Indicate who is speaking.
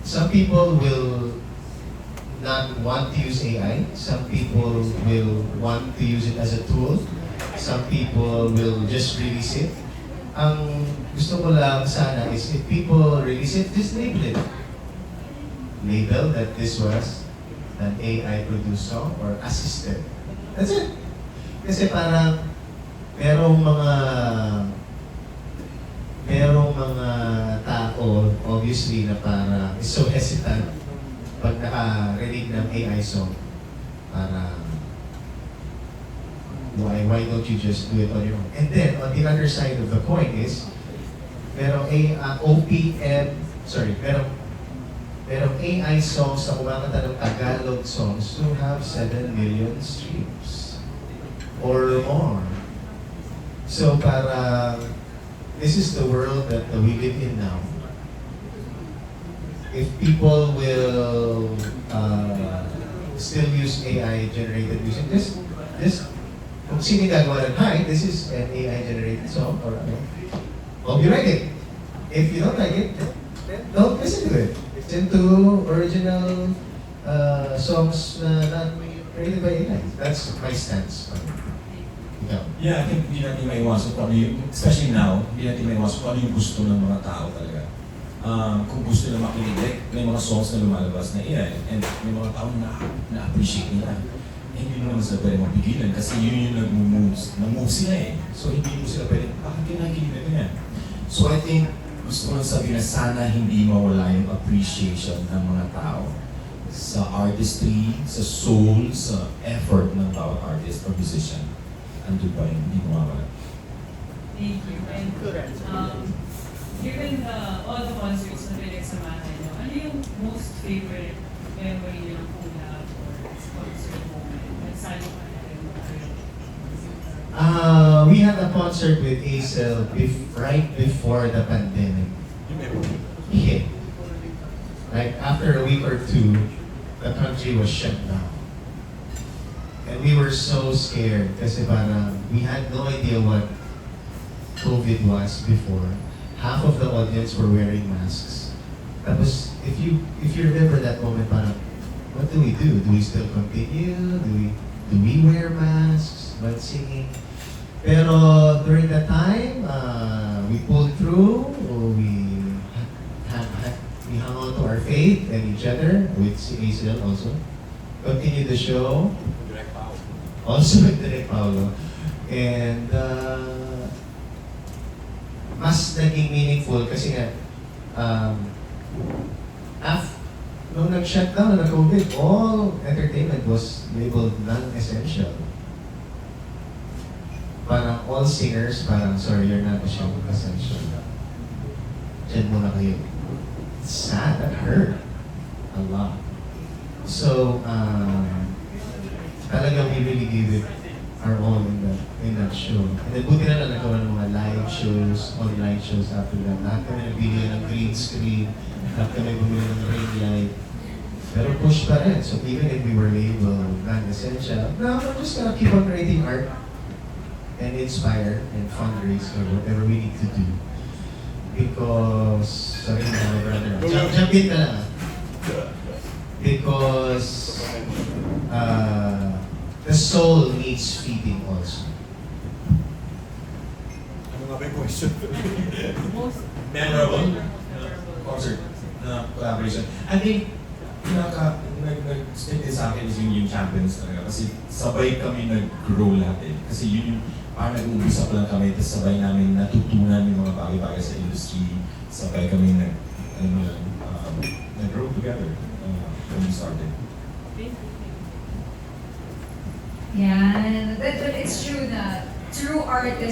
Speaker 1: Some people will not want to use AI. Some people will want to use it as a tool. Some people will just release it. Ang gusto ko lang sana is if people release it, just label it. Label that this was an AI-produced song or assisted. That's it. Kasi parang merong mga tao, obviously, na parang is so hesitant pag nakarinig ng AI song. Parang, why don't you just do it on your own? And then, on the other side of the coin is, merong AI songs na kumakanta ng Tagalog songs who have 7 million streams or more. So parang, this is the world that we live in now. If people will still use AI-generated music, this kung sino yung gagawa ng, hi, this is an AI-generated song, or ano, hope you like it. If you don't like it, then don't listen to it. Listen to original songs na not created by AI. That's my stance. Ikaw.
Speaker 2: Yeah, I think hindi natin maiwasan kung ano yung, especially now, hindi natin maiwasan kung ano yung gusto ng mga tao talaga. Kung gusto nila makinig, may mga songs na lumalabas na AI, and may mga tao na-appreciate nila. Hindi mo naman sila pwede mapigilan kasi yun yung nag-move sila eh. So hindi mo sila pwede, bakit kinakinig na ganyan? So I think, gusto ko lang sabihin na sana hindi mawala yung appreciation ng mga tao sa artistry, sa soul, sa effort ng bawat artist or musician. Andun pa rin, hindi mawawala.
Speaker 3: Thank you. And given all the concerts na pinagsamahan nyo, ano yung most favorite memory nyo ng collab or concert moment? Nagsalo ka na rin mo kayo?
Speaker 1: We had a concert with Acel right before the pandemic hit. Like after a week or two, the country was shut down. And we were so scared kasi parang we had no idea what COVID was before. Half of the audience were wearing masks. Tapos, if you remember that moment, parang, what do we do? Do we still continue? Do we wear masks while singing? Pero during that time, we pulled through. We hung on to our faith and each other with si Acel also. Continued the show. Also with Direk Paulo. And mas naging meaningful kasi nga nung nag-shutdown na COVID, all entertainment was labeled non-essential. Parang all singers, parang sorry, you're not essential. Diyan muna kayo. It's sad, that hurt a lot. So, talaga we really gave it our all in that show. And then buti na lang nagkaroon ng mga live shows, online shows after that. Lahat kami nagbili ng green screen, lahat kami bumili ng ring light. Pero push pa rin. So even if we were labeled non-essential, now we're just gonna keep on creating art and inspire and fundraise or whatever we need to do. Because, sorry na, my brother. Jump in ka lang. Because, the soul needs feeding also.
Speaker 4: Ano nga ba yung question?
Speaker 3: Most
Speaker 2: Memorable concert na collaboration. I think, nag-stick din sa akin is yung Champions talaga. Kasi sabay kami nag-grow lahat eh. Kasi yun yung, parang nag-uumpisa pa lang kami, tapos sabay namin natutunan yung mga bagay-bagay sa industry. Sabay kami nag-grow together when we started.
Speaker 5: Yeah, but it's true na true artists